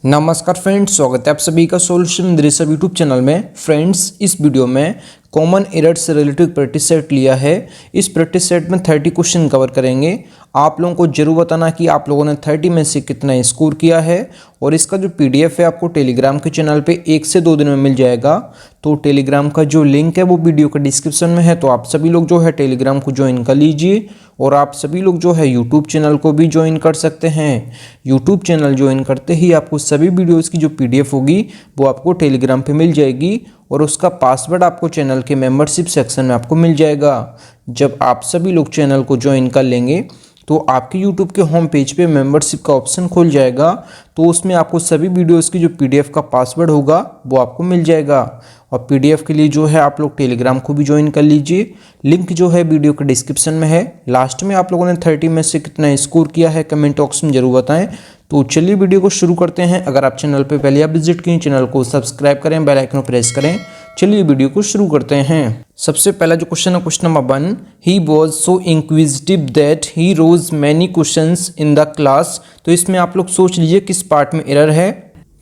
नमस्कार फ्रेंड्स, स्वागत है आप सभी का सॉल्यूशन दृश्य यूट्यूब चैनल में। फ्रेंड्स, इस वीडियो में कॉमन एरर से रिलेटेड प्रैक्टिस सेट लिया है। इस प्रैक्टिस सेट में 30 क्वेश्चन कवर करेंगे। आप लोगों को जरूर बताना कि आप लोगों ने 30 में से कितना स्कोर किया है। और इसका जो पीडीएफ है आपको टेलीग्राम के चैनल पे 1 से 2 दिन में मिल जाएगा। तो टेलीग्राम का जो लिंक है वो वीडियो के डिस्क्रिप्शन में है, तो आप सभी लोग जो है टेलीग्राम को ज्वाइन कर लीजिए। और आप सभी लोग जो है यूट्यूब चैनल को भी ज्वाइन कर सकते हैं। यूट्यूब चैनल ज्वाइन करते ही आपको सभी वीडियोस की जो पीडीएफ होगी वो आपको टेलीग्राम पे मिल जाएगी और उसका पासवर्ड आपको चैनल के मेंबरशिप सेक्शन में आपको मिल जाएगा। जब आप सभी लोग चैनल को ज्वाइन कर लेंगे तो आपके यूट्यूब के होम पेज पे मेंबरशिप का ऑप्शन खुल जाएगा, तो उसमें आपको सभी वीडियोस की जो पीडीएफ का पासवर्ड होगा वो आपको मिल जाएगा। और पीडीएफ के लिए जो है आप लोग टेलीग्राम को भी ज्वाइन कर लीजिए। लिंक जो है वीडियो के डिस्क्रिप्शन में है। लास्ट में आप लोगों ने 30 में से कितना स्कोर किया है कमेंट बॉक्स में जरूर बताएं। तो चलिए वीडियो को शुरू करते हैं। अगर आप चैनल पर पहले आप विजिट किए, चैनल को सब्सक्राइब करें, बेल आइकन प्रेस करें। चलिए वीडियो को शुरू करते हैं। सबसे पहला जो क्वेश्चन है question number 1, he was so inquisitive that he rose many questions in the class. तो इसमें आप लोग सोच लीजिए किस पार्ट में एरर है।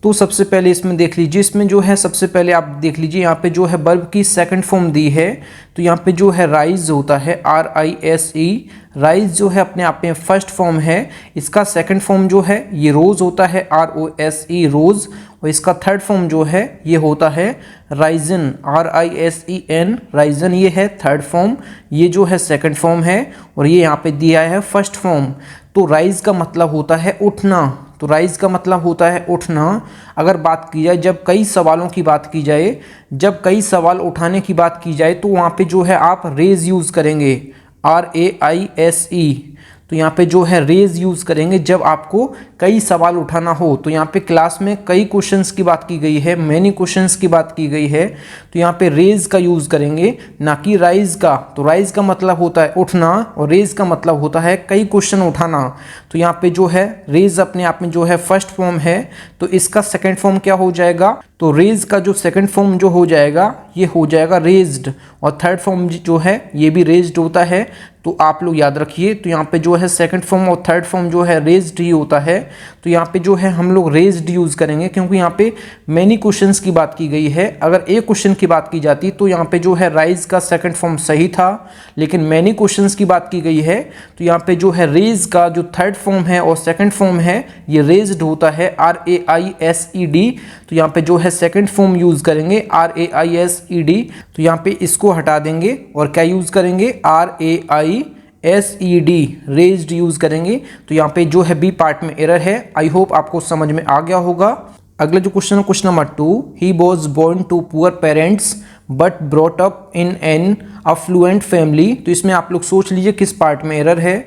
तो सबसे पहले इसमें देख लीजिए, इसमें जो है सबसे पहले आप देख लीजिए यहाँ पे जो है वर्ब की सेकंड फॉर्म दी है। तो यहाँ पे जो है राइज होता है RISE, राइज जो है अपने आप में फर्स्ट फॉर्म है। इसका सेकंड फॉर्म जो है ये रोज होता है ROSE, रोज। और इसका थर्ड फॉर्म जो है ये होता है राइजन, RISEN, राइजन। ये है थर्ड फॉर्म, ये जो है सेकंड फॉर्म है और ये यहाँ पे दिया है फर्स्ट फॉर्म। तो राइज का मतलब होता है उठना। तो राइज का मतलब होता है उठना। अगर बात की जाए, जब कई सवालों की बात की जाए, जब कई सवाल उठाने की बात की जाए तो वहाँ पे जो है आप रेज यूज़ करेंगे, RAISE। तो यहाँ पे जो है रेज यूज़ करेंगे जब आपको कई सवाल उठाना हो। तो यहाँ पे क्लास में कई क्वेश्चंस की बात की गई है, मैनी क्वेश्चंस की बात की गई है, तो यहाँ पे रेज का यूज़ करेंगे, ना कि राइज का। तो राइज का मतलब होता है उठना और रेज का मतलब होता है कई क्वेश्चन उठाना। तो यहाँ पे जो है रेज अपने आप में जो है फर्स्ट फॉर्म है, तो इसका सेकेंड फॉर्म क्या हो जाएगा? तो रेज का जो सेकंड फॉर्म जो हो जाएगा ये हो जाएगा रेज्ड, और थर्ड फॉर्म जो है ये भी रेज्ड होता है। तो आप लोग याद रखिए, तो यहाँ पे जो है सेकंड फॉर्म और थर्ड फॉर्म जो है रेज्ड ही होता है। तो यहाँ पे जो है हम लोग रेज्ड यूज़ करेंगे क्योंकि यहाँ पे मैनी क्वेश्चंस की बात की गई है। अगर एक क्वेश्चन की बात की जाती तो यहाँ पे जो है राइज का सेकंड फॉर्म सही था, लेकिन मैनी क्वेश्चंस की बात की गई है तो यहाँ पे जो है रेज का जो थर्ड फॉर्म है और सेकंड फॉर्म है ये रेज्ड होता है, RAISED। तो यहाँ पे जो है सेकंड फॉर्म यूज़ करेंगे RAISED। तो यहाँ पे इसको हटा देंगे और क्या यूज़ करेंगे? RAISED, रेज्ड यूज़ करेंगे। तो यहाँ पे जो है बी पार्ट में एरर है। आई होप आपको समझ में आ गया होगा। अगला जो क्वेश्चन है question number 2, he was born to poor parents but brought up in an affluent family. तो इसमें आप लोग सोच लीजिए किस पार्ट में एरर है।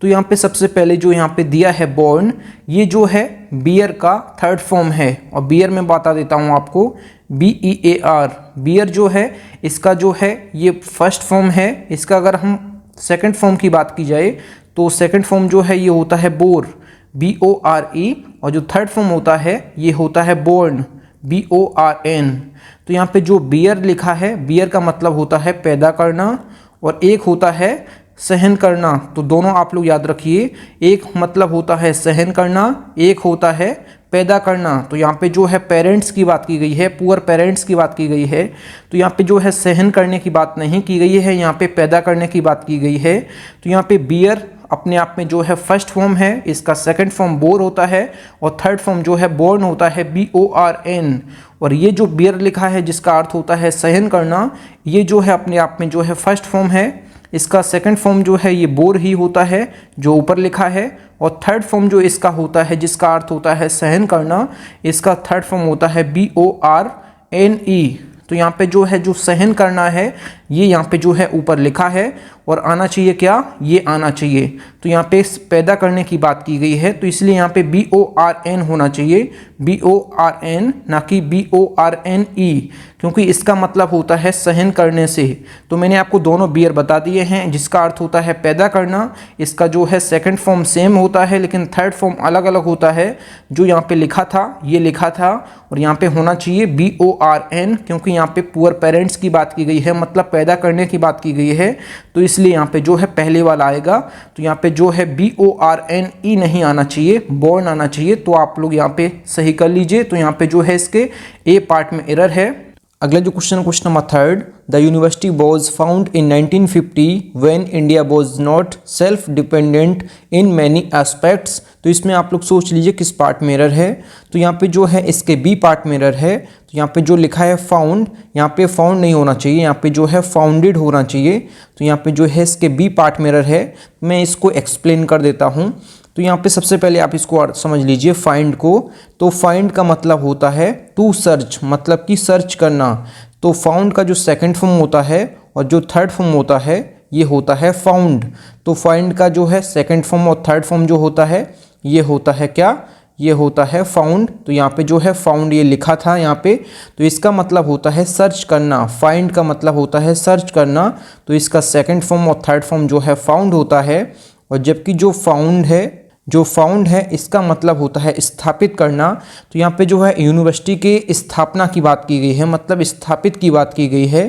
तो यहाँ पे सबसे पहले जो यहाँ पे दिया है बोर्न, ये जो है बियर का थर्ड फॉर्म है। और बियर मैं बता देता हूँ आपको, BEAR, बियर जो है इसका जो है ये फर्स्ट फॉर्म है। इसका अगर हम सेकंड फॉर्म की बात की जाए तो सेकंड फॉर्म जो है ये होता है बोर, BORE। और जो थर्ड फॉर्म होता है ये होता है बोर्न, BORN। तो यहाँ पे जो बियर लिखा है, बियर का मतलब होता है पैदा करना, और एक होता है सहन करना। तो दोनों आप लोग याद रखिए, एक मतलब होता है सहन करना, एक होता है पैदा करना। तो यहाँ पे जो है पेरेंट्स की बात की गई है, पुअर पेरेंट्स की बात की गई है। तो यहाँ पे जो है सहन करने की बात नहीं की गई है, यहाँ पे पैदा करने की बात की गई है। तो यहाँ पे बियर अपने आप में जो है फर्स्ट फॉर्म है, इसका सेकंड फॉर्म बोर होता है और थर्ड फॉर्म जो है बोर्न होता है, BORN। और ये जो बियर लिखा है जिसका अर्थ होता है सहन करना, ये जो है अपने आप में जो है फर्स्ट फॉर्म है। इसका सेकंड फॉर्म जो है ये बोर ही होता है जो ऊपर लिखा है, और थर्ड फॉर्म जो इसका होता है जिसका अर्थ होता है सहन करना, इसका थर्ड फॉर्म होता है BORNE। तो यहाँ पे जो है जो सहन करना है ये यहाँ पे जो है ऊपर लिखा है, और आना चाहिए क्या? ये आना चाहिए। तो यहाँ पे पैदा करने की बात की गई है, तो इसलिए यहाँ पे BORN होना चाहिए, BORN, ना कि BORNE, क्योंकि इसका मतलब होता है सहन करने से। तो मैंने आपको दोनों बियर बता दिए हैं, जिसका अर्थ होता है पैदा करना। इसका जो है सेकंड फॉर्म सेम होता है लेकिन थर्ड फॉर्म अलग अलग होता है। जो यहाँ पे लिखा था ये लिखा था, और यहाँ पे होना चाहिए BORN, क्योंकि यहाँ पे पुअर पेरेंट्स की बात की गई है, मतलब पैदा करने की बात की गई है। तो इसलिए यहाँ पे जो है पहले वाला आएगा। तो यहाँ पे जो है BORNE नहीं आना चाहिए, बोर्न आना चाहिए। तो आप लोग यहाँ पे सही कर लीजिए। तो यहाँ पे जो है इसके ए पार्ट में एरर है। अगला जो question number 3, the university was found in 1950 when India was not self dependent in many aspects. तो इसमें आप लोग सोच लीजिए किस पार्ट में एरर है। तो यहाँ पे जो है इसके बी पार्ट में एरर है। तो यहाँ पे जो लिखा है फाउंड, यहाँ पे फाउंड नहीं होना चाहिए, यहाँ पे जो है फाउंडेड होना चाहिए। तो यहाँ पे जो है इसके बी पार्ट में एरर है। मैं इसको एक्सप्लेन कर देता हूँ। तो यहाँ पे सबसे पहले आप इसको समझ लीजिए फाइंड को। तो फाइंड का मतलब होता है टू सर्च, मतलब कि सर्च करना। तो फाउंड का जो सेकंड फॉर्म होता है और जो थर्ड फॉर्म होता है ये होता है फाउंड। तो फाइंड का जो है सेकंड फॉर्म और थर्ड फॉर्म जो होता है ये होता है क्या, ये होता है फाउंड। तो यहाँ पे जो है फाउंड ये लिखा था यहाँ पे। तो इसका मतलब होता है सर्च करना। फाइंड का मतलब होता है सर्च करना। तो इसका सेकंड फॉर्म और थर्ड फॉर्म जो है फाउंड होता है। और जबकि जो फाउंड है इसका मतलब होता है स्थापित करना। तो यहाँ पे जो है यूनिवर्सिटी के स्थापना की बात की गई है, मतलब स्थापित की बात की गई है।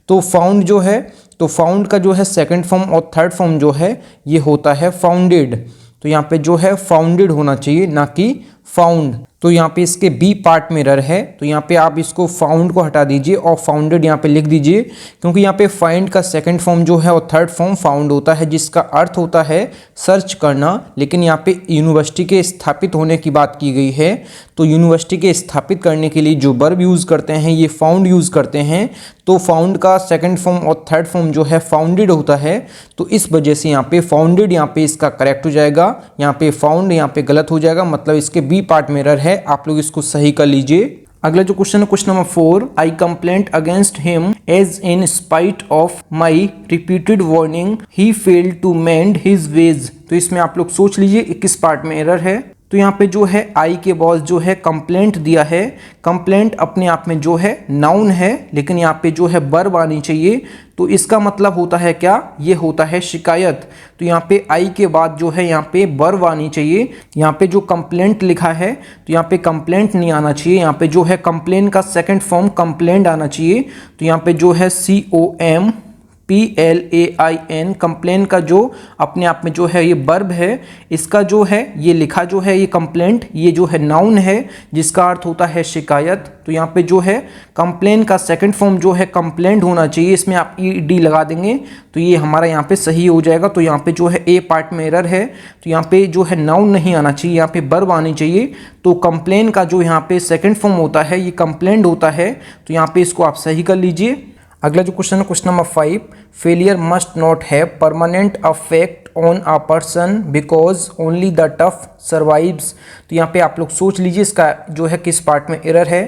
तो फाउंड जो है, तो फाउंड का जो है सेकंड फॉर्म और थर्ड फॉर्म जो है ये होता है फाउंडेड। तो यहाँ पे जो है फाउंडेड होना चाहिए, ना कि फाउंड। तो यहाँ पे इसके बी पार्ट में एरर है। तो यहाँ पे आप इसको फाउंड को हटा दीजिए और फाउंडेड यहाँ पे लिख दीजिए, क्योंकि यहाँ पे फाइंड का सेकंड फॉर्म जो है और थर्ड फॉर्म फाउंड होता है, जिसका अर्थ होता है सर्च करना। लेकिन यहाँ पे यूनिवर्सिटी के स्थापित होने की बात की गई है। तो यूनिवर्सिटी के स्थापित करने के लिए जो वर्ब यूज़ करते हैं ये फाउंड यूज़ करते हैं। तो फाउंड का सेकंड फॉर्म और थर्ड फॉर्म जो है फाउंडेड होता है। तो इस वजह से यहाँ पे फाउंडेड यहाँ पे इसका करेक्ट हो जाएगा। यहाँ पे फाउंड यहाँ पे गलत हो जाएगा, मतलब इसके बी पार्ट में एरर है। आप लोग इसको सही कर लीजिए। अगला जो क्वेश्चन है question number 4, I complaint against him as in spite of my repeated warning he failed to mend his ways. तो इसमें आप लोग सोच लीजिए किस पार्ट में एरर है। तो यहाँ पे जो है आई के बॉस जो है कंप्लेंट दिया है। कंप्लेंट अपने आप में जो है नाउन है, लेकिन यहाँ पे जो है वर्ब आनी चाहिए। तो इसका मतलब होता है क्या, ये होता है शिकायत। तो यहाँ पे आई के बाद जो है यहाँ पे वर्ब आनी चाहिए। यहाँ पे जो कंप्लेंट लिखा है तो यहाँ पे कंप्लेंट नहीं आना चाहिए। यहाँ पे जो है कंप्लेन का सेकंड फॉर्म कंप्लेंट आना चाहिए। तो यहाँ पे जो है COMPLAIN कंप्लेन का जो अपने आप में जो है ये वर्ब है, इसका जो है ये लिखा जो है ये कंप्लेंट, ये जो है नाउन है जिसका अर्थ होता है शिकायत। तो यहाँ पे जो है कंप्लेन का सेकंड फॉर्म जो है कंप्लेंट होना चाहिए, इसमें आप ED लगा देंगे तो ये हमारा यहाँ पे सही हो जाएगा। तो यहाँ पे जो है ए पार्ट में एरर है। तो यहाँ पे जो है नाउन नहीं आना चाहिए, यहाँ पे वर्ब आनी चाहिए। तो कंप्लेन का जो यहाँ पे सेकंड फॉर्म होता है ये कंप्लेंट होता है। तो यहाँ पे इसको आप सही कर लीजिए। अगला जो क्वेश्चन है question number 5, failure must not have permanent affect on a person because only the tough survives. तो यहाँ पे आप लोग सोच लीजिए इसका जो है किस पार्ट में एरर है।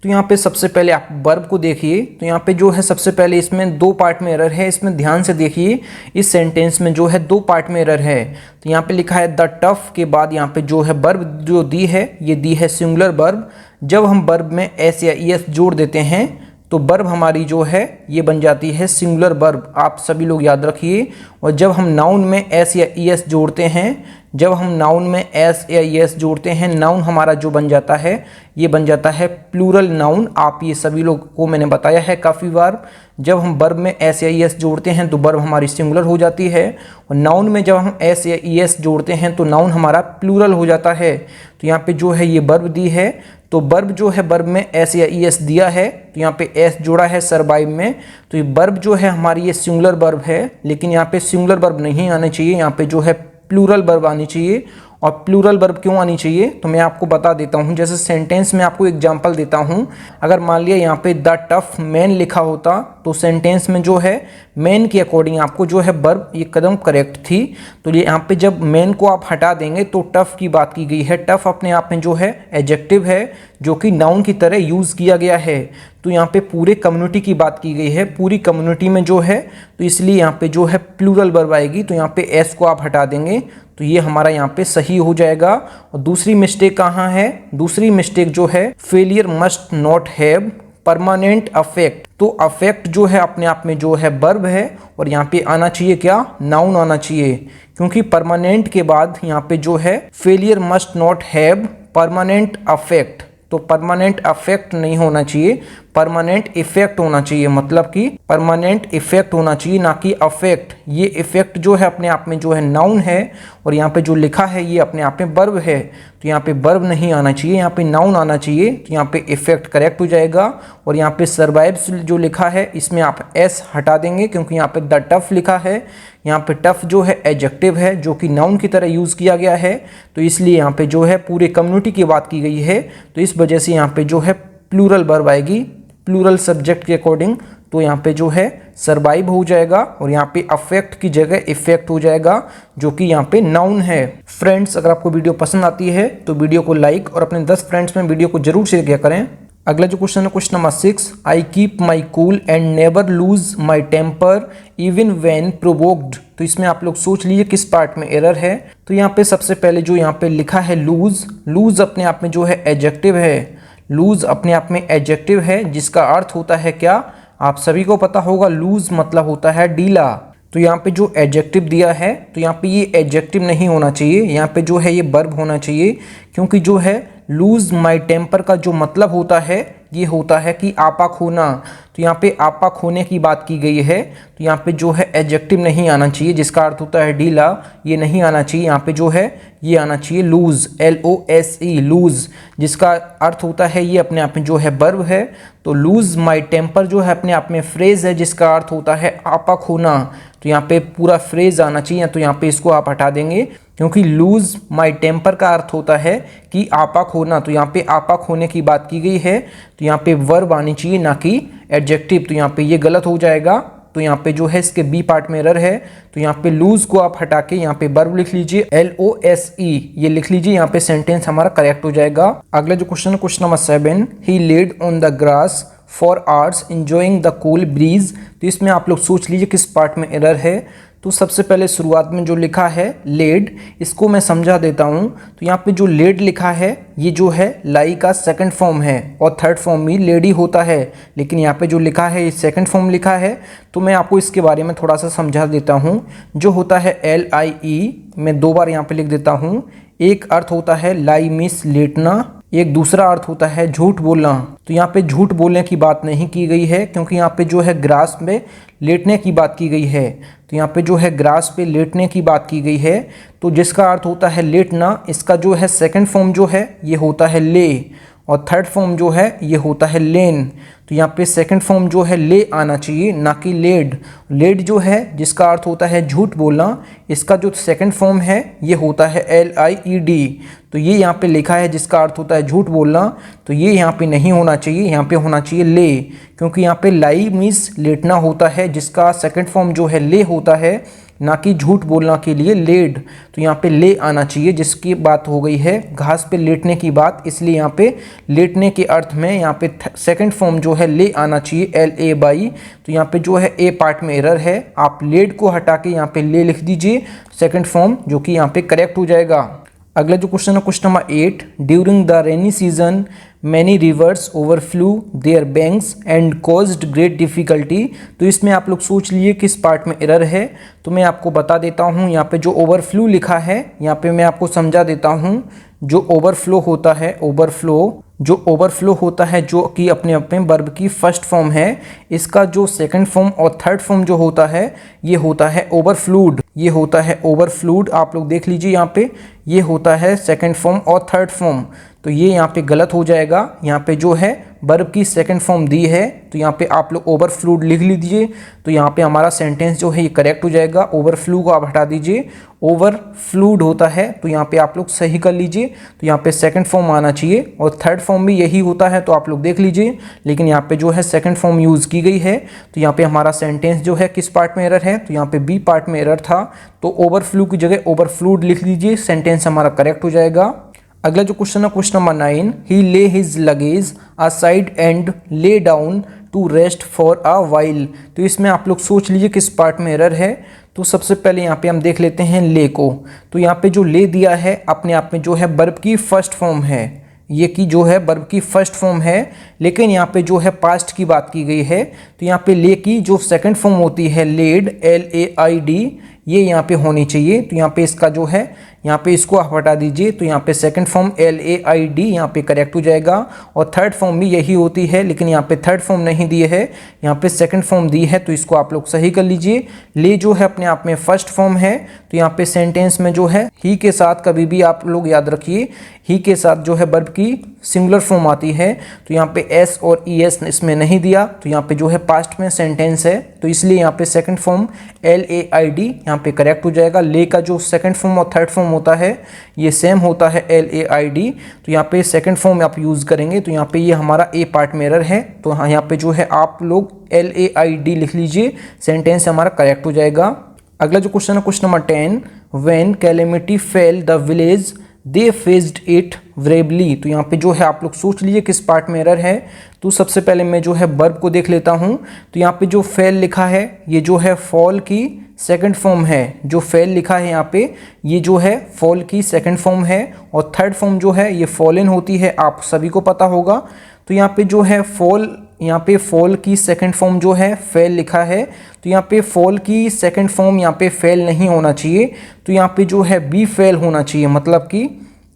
तो यहाँ पे सबसे पहले आप वर्ब को देखिए। तो यहाँ पे जो है सबसे पहले इसमें दो पार्ट में एरर है। इसमें ध्यान से देखिए, इस सेंटेंस में जो है दो पार्ट में एरर है। तो यहाँ पे लिखा है द टफ के बाद यहाँ पे जो है वर्ब जो दी है ये दी है सिंगुलर वर्ब। जब हम वर्ब में एस या ES जोड़ देते हैं तो वर्ब हमारी जो है ये बन जाती है सिंगुलर वर्ब, आप सभी लोग याद रखिए। और जब हम नाउन में एस या ES जोड़ते हैं, जब हम नाउन में एस या ES जोड़ते हैं, नाउन हमारा जो बन जाता है ये बन जाता है प्लूरल नाउन। आप ये सभी लोग को मैंने बताया है काफ़ी बार। जब हम वर्ब में एस या ES जोड़ते हैं तो वर्ब हमारी सिंगुलर हो जाती है, और नाउन में जब हम एस या ES जोड़ते हैं तो नाउन हमारा प्लूरल हो जाता है। तो यहाँ पे जो है ये वर्ब दी है, तो वर्ब जो है वर्ब में एस या ES दिया है, तो यहाँ पे एस जोड़ा है सर्वाइव में। तो ये वर्ब जो है हमारी ये सिंगुलर वर्ब है, लेकिन यहाँ पे सिंगुलर वर्ब नहीं आना चाहिए, यहाँ पे जो है प्लूरल वर्ब आनी चाहिए। और प्लूरल वर्ब क्यों आनी चाहिए तो मैं आपको बता देता हूँ। जैसे सेंटेंस में आपको एग्जांपल देता हूँ। अगर मान लिया यहाँ पे द टफ मैन लिखा होता तो सेंटेंस में जो है मैन के अकॉर्डिंग आपको जो है वर्ब ये कदम करेक्ट थी। तो ये यहाँ पे जब मैन को आप हटा देंगे तो टफ की बात की गई है। टफ अपने आप में जो है एडजेक्टिव है जो कि नाउन की तरह यूज़ किया गया है। तो यहाँ पे पूरे कम्युनिटी की बात की गई है, पूरी कम्युनिटी में जो है, तो इसलिए यहाँ पे जो है प्लूरल वर्ब आएगी। तो यहाँ पे एस को आप हटा देंगे तो ये हमारा यहाँ पे सही हो जाएगा। और दूसरी मिस्टेक कहाँ है, दूसरी मिस्टेक जो है failure must not have permanent affect. तो अफेक्ट जो है अपने आप में जो है वर्ब है, और यहाँ पे आना चाहिए क्या, नाउन आना चाहिए, क्योंकि परमानेंट के बाद यहाँ पे जो है failure must not have permanent affect. तो परमानेंट अफेक्ट नहीं होना चाहिए, परमानेंट इफेक्ट होना चाहिए, मतलब कि परमानेंट इफेक्ट होना चाहिए, ना कि अफेक्ट। ये इफेक्ट जो है अपने आप में जो है नाउन है, और यहाँ पे जो लिखा है ये अपने आप में वर्ब है, तो यहाँ पे वर्ब नहीं आना चाहिए, यहाँ पे नाउन आना चाहिए। तो यहाँ पे इफेक्ट करेक्ट हो जाएगा। और यहाँ पे सर्वाइव्स जो लिखा है इसमें आप एस हटा देंगे, क्योंकि यहाँ पे द टफ लिखा है। यहाँ पे टफ जो है एडजेक्टिव है, जो कि नाउन की तरह यूज़ किया गया है, तो इसलिए यहाँ पे जो है पूरे कम्युनिटी की बात की गई है, तो इस वजह से यहाँ पे जो है प्लूरल वर्ब आएगी, प्लूरल सब्जेक्ट के अकॉर्डिंग। तो यहाँ पे जो है सर्वाइव हो जाएगा, और यहाँ पे अफेक्ट की जगह इफेक्ट हो जाएगा, जो कि यहाँ पे नाउन है। फ्रेंड्स, अगर आपको वीडियो पसंद आती है तो वीडियो को लाइक और अपने 10 फ्रेंड्स में वीडियो को जरूर शेयर किया करें। अगला जो क्वेश्चन है question number 6, I keep my cool and never lose my temper even when provoked. तो इसमें आप लोग सोच लीजिए किस पार्ट में एरर है। तो यहाँ पे सबसे पहले जो यहाँ पे लिखा है लूज, लूज अपने आप में जो है एडजेक्टिव है, लूज अपने आप में एडजेक्टिव है, जिसका अर्थ होता है क्या, आप सभी को पता होगा, लूज मतलब होता है ढीला। तो यहाँ पे जो एडजेक्टिव दिया है, तो यहाँ पे ये एडजेक्टिव नहीं होना चाहिए, यहाँ पे जो है ये वर्ब होना चाहिए, क्योंकि जो है लूज माई टेम्पर का जो मतलब होता है ये होता है कि आपा खोना। तो यहाँ पे आपा खोने की बात की गई है, तो यहाँ पे जो है एडजेक्टिव नहीं आना चाहिए, जिसका अर्थ होता है ढीला, ये नहीं आना चाहिए। यहाँ पे जो है ये आना चाहिए लूज, LOSE, लूज, जिसका अर्थ होता है ये अपने आप में जो है वर्ब है। तो लूज माई टेम्पर जो है अपने आप में फ्रेज है, जिसका अर्थ होता है आपा खोना। तो यहाँ पे पूरा फ्रेज आना चाहिए, तो यहाँ पे इसको आप हटा देंगे, क्योंकि लूज माई टेम्पर का अर्थ होता है कि आपा खोना। तो यहाँ पे आपा खोने की बात की गई है, तो यहाँ पे वर्ब आनी चाहिए, ना कि एडजेक्टिव। तो यहाँ पे ये गलत हो जाएगा। तो यहाँ पे जो है इसके बी पार्ट में एरर है, तो यहाँ पे लूज को आप हटा के यहाँ पे वर्ब लिख लीजिए, LOSE, ये लिख लीजिए, यहाँ पे सेंटेंस हमारा करेक्ट हो जाएगा। अगला जो क्वेश्चन है question number 7, he laid on the grass for hours enjoying the cool bridge. तो इसमें आप लोग सोच लीजिए किस पार्ट में एरर है। तो सबसे पहले शुरुआत में जो लिखा है लेड, इसको मैं समझा देता हूँ। तो यहाँ पे जो लेड लिखा है ये जो है लाई का सेकंड फॉर्म है, और थर्ड फॉर्म भी लेडी होता है, लेकिन यहाँ पे जो लिखा है ये सेकंड फॉर्म लिखा है। तो मैं आपको इसके बारे में थोड़ा सा समझा देता हूँ। जो होता है LIE, मैं 2 बार यहाँ पे लिख देता हूँ। एक अर्थ होता है लाई मीन्स लेटना, एक दूसरा अर्थ होता है झूठ बोलना। तो यहाँ पे झूठ बोलने की बात नहीं की गई है, क्योंकि यहाँ पे जो है ग्रास में लेटने की बात की गई है। तो यहाँ पे जो है ग्रास पे लेटने की बात की गई है, तो जिसका अर्थ होता है लेटना, इसका जो है सेकंड फॉर्म जो है ये होता है ले, और थर्ड फॉर्म जो है ये होता है लेन। तो यहाँ पे सेकंड फॉर्म जो है ले आना चाहिए, ना कि लेड। लेड जो है जिसका अर्थ होता है झूठ बोलना, इसका जो सेकंड फॉर्म है ये होता है LIED। तो ये यहाँ पे लिखा है जिसका अर्थ होता है झूठ बोलना, तो ये यहाँ पे नहीं होना चाहिए, यहाँ पे होना चाहिए ले, क्योंकि यहाँ पे लाई मीन्स लेटना होता है, जिसका सेकंड फॉर्म जो है ले होता है, ना कि झूठ बोलना के लिए लेड। तो यहाँ पे ले आना चाहिए, जिसकी बात हो गई है घास पे लेटने की बात, इसलिए यहाँ पे लेटने के अर्थ में यहाँ पे सेकंड फॉर्म जो है ले आना चाहिए, LA/। तो यहाँ पे जो है ए पार्ट में एरर है, आप लेड को हटा के यहाँ पे ले लिख दीजिए सेकंड फॉर्म, जो कि यहाँ पे करेक्ट हो जाएगा। अगला जो क्वेश्चन है question number 8, during the rainy season many rivers overflow their banks and caused great difficulty. तो इसमें आप लोग सोच लिए किस पार्ट में एरर है। तो मैं आपको बता देता हूँ, यहाँ पे जो ओवरफ्लू लिखा है यहाँ पे मैं आपको समझा देता हूँ। जो ओवरफ्लो होता है, जो ओवरफ्लो होता है, जो कि अपने अपने वर्ब की फर्स्ट फॉर्म है, इसका जो सेकंड फॉर्म और थर्ड फॉर्म जो होता है ये होता है ओवरफ्लूड, ये होता है ओवरफ्लूड। आप लोग देख लीजिए यहाँ पे ये होता है सेकंड फॉर्म और थर्ड फॉर्म, तो ये यहाँ पे गलत हो जाएगा। यहाँ पे जो है वर्ब की सेकंड फॉर्म दी है, तो यहाँ पे आप लोग ओवरफ्लूड लिख लीजिए, तो यहाँ पे हमारा सेंटेंस जो है ये करेक्ट हो जाएगा। ओवरफ्लू को आप हटा दीजिए, ओवरफ्लूड होता है, तो यहाँ पे आप लोग सही कर लीजिए। तो यहाँ पे सेकंड फॉर्म आना चाहिए, और थर्ड फॉर्म भी यही होता है, तो आप लोग देख लीजिए, लेकिन यहाँ पे जो है सेकंड फॉर्म यूज़ की गई है। तो यहाँ पे हमारा सेंटेंस जो है किस पार्ट में एरर है, तो यहाँ पे बी पार्ट में एरर था, तो ओवरफ्लू की जगह ओवरफ्लूड लिख लीजिए, सेंटेंस हमारा करेक्ट हो जाएगा। अगला जो क्वेश्चन है question number 9, he lay his luggage aside and lay down to rest for a while. तो इसमें आप लोग सोच लीजिए किस पार्ट में एरर है। तो सबसे पहले यहाँ पे हम देख लेते हैं ले को। तो यहाँ पे जो ले दिया है अपने आप में जो है वर्ब की फर्स्ट फॉर्म है, ये की जो है वर्ब की फर्स्ट फॉर्म है, लेकिन यहाँ पे जो है पास्ट की बात की गई है। तो यहाँ पे ले की जो सेकंड फॉर्म होती है लेड, LAID, ये यहाँ पे होनी चाहिए। तो यहाँ पे इसका जो है यहाँ पे इसको आप हटा दीजिए, तो यहाँ पे सेकंड फॉर्म LAID यहाँ पे करेक्ट हो जाएगा। और थर्ड फॉर्म भी यही होती है, लेकिन यहाँ पे थर्ड फॉर्म नहीं दी है, यहाँ पे सेकंड फॉर्म दी है, तो इसको आप लोग सही कर लीजिए। ले जो है अपने आप में फर्स्ट फॉर्म है, तो यहाँ पे सेंटेंस में जो है ही के साथ कभी भी आप लोग याद रखिए, ही के साथ जो है वर्ब की सिंगुलर फॉर्म आती है। तो यहाँ पे S और ES इसमें नहीं दिया, तो यहाँ पे जो है पास्ट में सेंटेंस है, तो इसलिए यहाँ पे सेकंड फॉर्म LAID यहाँ पे करेक्ट हो जाएगा। ले का जो सेकंड फॉर्म और थर्ड फॉर्म होता है ये सेम होता है LAID, तो यहाँ पे सेकंड फॉर्म आप यूज़ करेंगे। तो यहाँ पे ये हमारा A पार्ट में एरर है, तो हाँ यहाँ पे जो है आप लोग LAID लिख लीजिए, सेंटेंस हमारा करेक्ट हो जाएगा। अगला जो क्वेश्चन है question number 10, when calamity fail the village they faced it bravely. तो यहाँ पे जो है आप लोग सोच लीजिए किस पार्ट में एरर है। तो सबसे पहले मैं जो है वर्ब को देख लेता हूँ। तो यहाँ पे जो फेल लिखा है ये जो है फॉल की सेकंड फॉर्म है। जो फेल लिखा है यहाँ पे ये जो है फॉल की सेकंड फॉर्म है, और थर्ड फॉर्म जो है ये फॉलन होती है, आप सभी को पता होगा। तो यहाँ पे जो है फॉल, यहाँ पे फॉल की सेकंड फॉर्म जो है फेल लिखा है, तो यहाँ पे फॉल की सेकंड फॉर्म यहाँ पे फेल नहीं होना चाहिए, तो यहाँ पे जो है बी फेल होना चाहिए, मतलब कि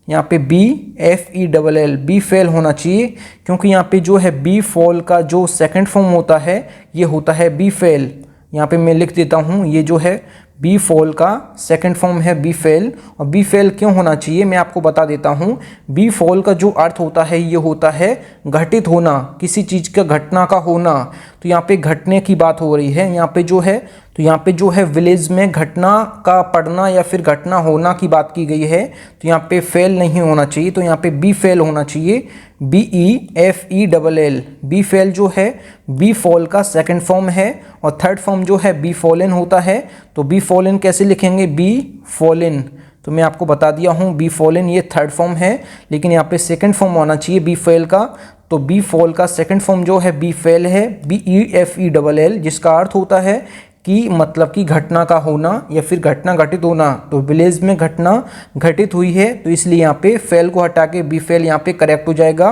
यहाँ पे BFELL बी फेल होना चाहिए, क्योंकि यहाँ पे जो है बी फॉल का जो सेकंड फॉर्म होता है ये होता है बी फेल। यहाँ पे मैं लिख देता हूँ, ये जो है बी फॉल का सेकंड फॉर्म है बी फेल। और बी फेल क्यों होना चाहिए मैं आपको बता देता हूँ। बी फॉल का जो अर्थ होता है ये होता है घटित होना, किसी चीज़ का घटना का होना। तो यहाँ पे घटने की बात हो रही है यहाँ पे जो है, तो यहाँ पे जो है विलेज में घटना का पड़ना या फिर घटना होना की बात की गई है, तो यहाँ पे फेल नहीं होना चाहिए, तो यहाँ पे बी फेल होना चाहिए, BEFELL। बी फेल जो है बी फॉल का सेकंड फॉर्म है, और थर्ड फॉर्म जो है बी फॉलन होता है। तो बी फॉलन कैसे लिखेंगे, बी फॉलन, तो मैं आपको बता दिया हूँ बी फॉलन ये थर्ड फॉर्म है, लेकिन यहाँ पे सेकंड फॉर्म होना चाहिए बी फेल का। तो बी फॉल का सेकंड फॉर्म जो है बी फेल है, BEFELL, जिसका अर्थ होता है कि मतलब कि घटना का होना या फिर घटना घटित होना। तो विलेज में घटना घटित हुई है, तो इसलिए यहाँ पे फेल को हटा के बी फेल यहाँ पे करेक्ट हो जाएगा।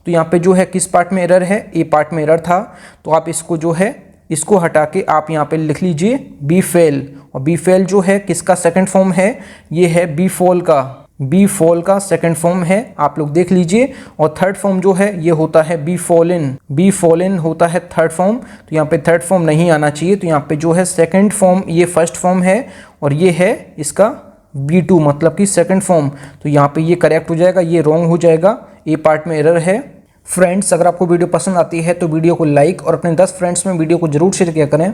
तो यहाँ पे जो है किस पार्ट में एरर है, ए पार्ट में एरर था, तो आप इसको जो है इसको हटा के आप यहाँ पे लिख लीजिए बी फेल। और बी फेल जो है किसका सेकंड फॉर्म है, ये है बी फॉल का, बी फॉल का सेकंड फॉर्म है, आप लोग देख लीजिए। और थर्ड फॉर्म जो है ये होता है बी फॉलन, बी फॉलन होता है थर्ड फॉर्म, तो यहाँ पे थर्ड फॉर्म नहीं आना चाहिए। तो यहाँ पे जो है सेकंड फॉर्म ये फर्स्ट फॉर्म है, और ये है इसका B2 मतलब कि सेकंड फॉर्म, तो यहाँ पे ये करेक्ट हो जाएगा, ये रॉन्ग हो जाएगा, ए पार्ट में एरर है। फ्रेंड्स अगर आपको वीडियो पसंद आती है तो वीडियो को लाइक और अपने 10 फ्रेंड्स में वीडियो को जरूर शेयर किया करें।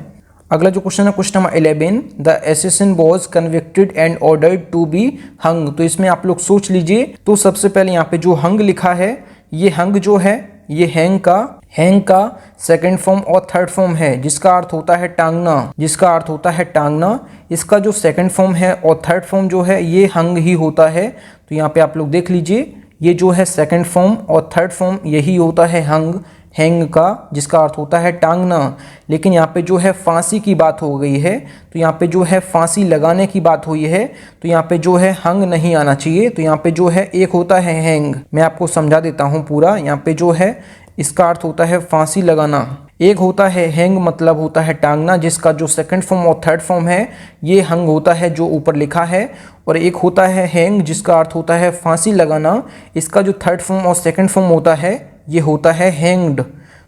अगला जो क्वेश्चन है question number 11, the assassin was convicted and ordered to be hung. तो इसमें आप लोग सोच लीजिए। तो सबसे पहले यहाँ पे जो हंग लिखा है, ये हंग जो है ये हैंग का सेकंड फॉर्म और थर्ड फॉर्म है, जिसका अर्थ होता है टांगना, जिसका अर्थ होता है टांगना। इसका जो सेकंड फॉर्म है और थर्ड फॉर्म जो है ये हंग ही होता है। तो यहाँ पे आप लोग देख लीजिए, ये जो है सेकंड फॉर्म और थर्ड फॉर्म यही होता है हंग, हैंग का, जिसका अर्थ होता है टांगना। लेकिन यहाँ पे जो है फांसी की बात हो गई है, तो यहाँ पे जो है फांसी लगाने की बात हुई है, तो यहाँ पे जो है हंग नहीं आना चाहिए। तो यहाँ पे जो है एक होता है हैंग, मैं आपको समझा देता हूँ पूरा। यहाँ पे जो है इसका अर्थ होता है फांसी लगाना, एक होता है हैंग मतलब होता है टांगना, जिसका जो सेकंड फॉर्म और थर्ड फॉर्म है ये हंग होता है जो ऊपर लिखा है, और एक होता है हैंग जिसका अर्थ होता है फांसी लगाना, इसका जो थर्ड फॉर्म और सेकंड फॉर्म होता है ये होता है हैंग्ड।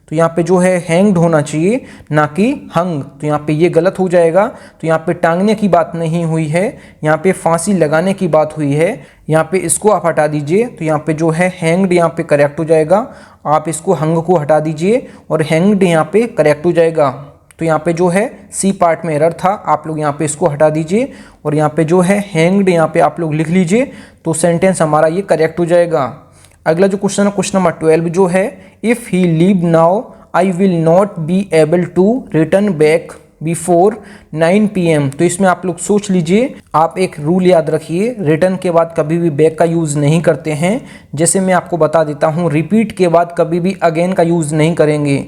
तो यहाँ पे जो है हैंग्ड होना चाहिए ना कि हंग, तो यहाँ पे ये गलत हो जाएगा। तो यहाँ पे टांगने की बात नहीं हुई है, यहाँ पे फांसी लगाने की बात हुई है। यहाँ पे इसको आप हटा दीजिए, तो यहाँ पे जो है हैंग्ड यहाँ पे करेक्ट हो जाएगा। आप इसको हंग को हटा दीजिए और हैंग्ड यहाँ पे करेक्ट हो जाएगा। तो यहाँ पे जो है सी पार्ट में एरर था, आप लोग यहाँ पे इसको हटा दीजिए और यहाँ पे जो है हैंग्ड यहाँ पे आप लोग लिख लीजिए, तो सेंटेंस हमारा ये करेक्ट हो जाएगा। अगला जो क्वेश्चन है क्वेश्चन नंबर 12 जो है, if he leave now I will not be able to return back before 9 PM। तो इसमें आप लोग सोच लीजिए, आप एक रूल याद रखिए, रिटर्न के बाद कभी भी बैक का यूज़ नहीं करते हैं। जैसे मैं आपको बता देता हूँ, रिपीट के बाद कभी भी अगेन का यूज़ नहीं करेंगे।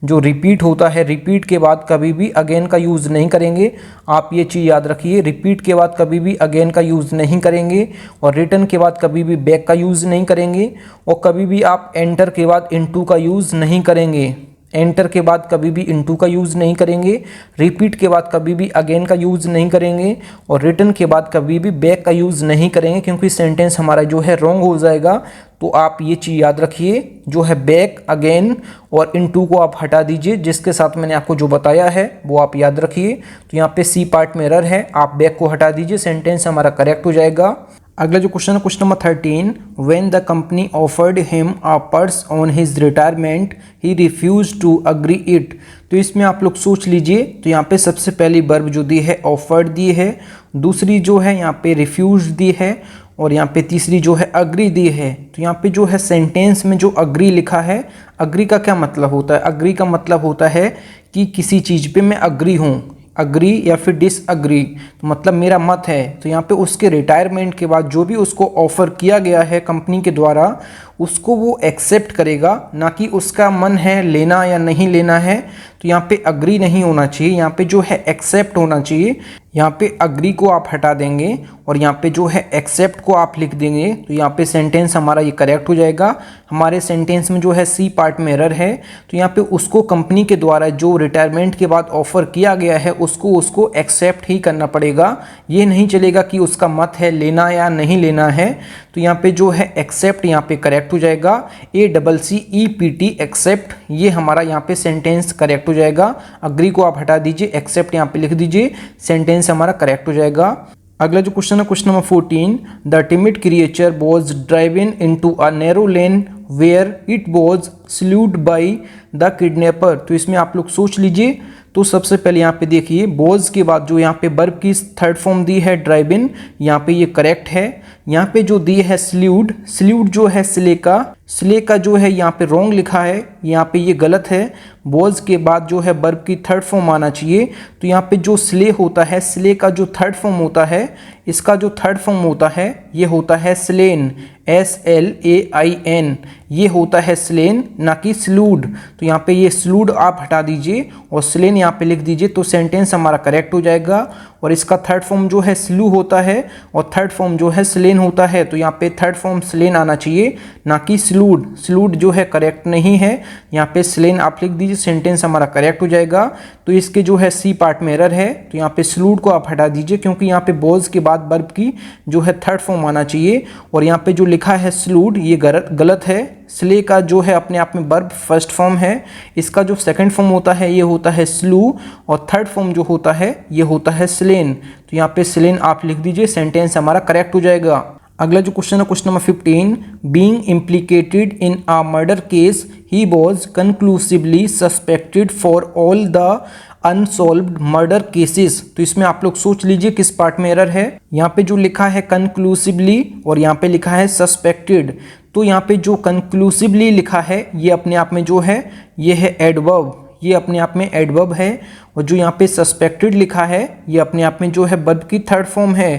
जो रिपीट होता है, रिपीट के बाद कभी भी अगेन का यूज़ नहीं करेंगे। आप ये चीज़ याद रखिए, रिपीट के बाद कभी भी अगेन का यूज़ नहीं करेंगे, और रिटर्न के बाद कभी भी बैक का यूज़ नहीं करेंगे, और कभी भी आप एंटर के बाद इनटू का यूज़ नहीं करेंगे। एंटर के बाद कभी भी इनटू का यूज़ नहीं करेंगे, रिपीट के बाद कभी भी अगेन का यूज़ नहीं करेंगे और रिटर्न के बाद कभी भी बैक का यूज़ नहीं करेंगे, क्योंकि सेंटेंस हमारा जो है रॉन्ग हो जाएगा। तो आप ये चीज़ याद रखिए, जो है बैक, अगेन और इनटू को आप हटा दीजिए, जिसके साथ मैंने आपको जो बताया है वो आप याद रखिए। तो यहाँ पे सी पार्ट में एरर है, आप बैक को हटा दीजिए, सेंटेंस हमारा करेक्ट हो जाएगा। अगला जो क्वेश्चन है question number 13, when the company offered him a purse on his retirement he refuse to agree it. तो इसमें आप लोग सोच लीजिए, तो यहाँ पे सबसे पहली वर्ब जो दी है ऑफर्ड दी है, दूसरी जो है यहाँ पे रिफ्यूज दी है और यहाँ पे तीसरी जो है अग्री दी है। तो यहाँ पे जो है सेंटेंस में जो अग्री लिखा है, अग्री का क्या मतलब होता है? अग्री का मतलब होता है कि किसी चीज़ पे मैं अग्री हूँ, अग्री या फिर डिसअग्री, तो मतलब मेरा मत है। तो यहाँ पे उसके रिटायरमेंट के बाद जो भी उसको ऑफ़र किया गया है कंपनी के द्वारा, उसको वो एक्सेप्ट करेगा, ना कि उसका मन है लेना या नहीं लेना है। तो यहाँ पे अग्री नहीं होना चाहिए, यहाँ पे जो है एक्सेप्ट होना चाहिए। यहाँ पे अग्री को आप हटा देंगे और यहाँ पे जो है एक्सेप्ट को आप लिख देंगे, तो यहाँ पे सेंटेंस हमारा ये करेक्ट हो जाएगा। हमारे सेंटेंस में जो है सी पार्ट में एरर है, तो यहाँ पे उसको कंपनी के द्वारा जो रिटायरमेंट के बाद ऑफ़र किया गया है उसको एक्सेप्ट ही करना पड़ेगा। ये नहीं चलेगा कि उसका मत है लेना या नहीं लेना है। तो यहाँ पे जो है एक्सेप्ट यहाँ पे करेक्ट हो जाएगा, ACCEPT एक्सेप्ट, ये हमारा यहाँ पे सेंटेंस करेक्ट हो जाएगा। अग्री को आप हटा दीजिए, एक्सेप्ट यहाँ पे लिख दीजिए, सेंटेंस हमारा करेक्ट हो जाएगा। अगला जो क्वेश्चन है question number 14, the timid creature was driven into a narrow lane where it was slued by the kidnapper. तो इसमें आप लोग सोच लीजिए, तो सबसे पहले यहाँ पे देखिए, बोज के बाद जो यहाँ पे वर्ब की थर्ड फॉर्म दी है ड्राइविन, यहाँ पे ये करेक्ट है। यहाँ पे जो दी है स्ल्यूड, स्ल्यूड जो है स्ले का जो है यहाँ पे रॉन्ग लिखा है, यहाँ पे ये गलत है। बोज के बाद जो है वर्ब की थर्ड फॉर्म आना चाहिए। तो यहाँ पे जो स्ले होता है, स्ले का जो थर्ड फॉर्म होता है, इसका जो थर्ड फॉर्म होता है ये होता है स्लेन, SLAIN, ये होता है स्लेन, ना कि स्लूड। तो यहाँ पे ये स्लूड आप हटा दीजिए और स्लेन यहाँ पे लिख दीजिए, तो सेंटेंस हमारा करेक्ट हो जाएगा। और इसका थर्ड फॉर्म जो है स्लू होता है और थर्ड फॉर्म जो है स्लेन होता है, तो यहाँ पे थर्ड फॉर्म स्लेन आना चाहिए, ना कि स्लूड। स्लूड जो है करेक्ट नहीं है, यहाँ पे स्लेन आप लिख दीजिए, सेंटेंस हमारा करेक्ट हो जाएगा। तो इसके जो है सी पार्ट में एरर है, तो यहाँ पे स्लूड को आप हटा दीजिए, क्योंकि यहाँ पे बोज के बाद वर्ब की जो है थर्ड फॉर्म आना चाहिए। और यहाँ पे जो लिखा है स्लूड, ये गलत है। स्ले का जो है अपने आप में वर्ब फर्स्ट फॉर्म है, इसका जो सेकंड फॉर्म होता है ये होता है स्लू और थर्ड फॉर्म जो होता है ये होता है स्लेन। तो यहाँ पे स्लेन आप लिख दीजिए, सेंटेंस हमारा करेक्ट हो जाएगा। अगला जो क्वेश्चन है question number 15, being implicated in a murder case he was conclusively suspected for all the unsolved murder cases. तो इसमें आप लोग सोच लीजिए किस पार्ट में एरर है। यहाँ पे जो लिखा है कंक्लूसिवली और यहाँ पे लिखा है सस्पेक्टेड, तो यहाँ पे जो कंक्लूसिवली लिखा है ये अपने आप में जो है ये है एडवर्ब, ये अपने आप में एडवर्ब है। और जो यहाँ पे सस्पेक्टेड लिखा है ये अपने आप में जो है वर्ब की थर्ड फॉर्म है।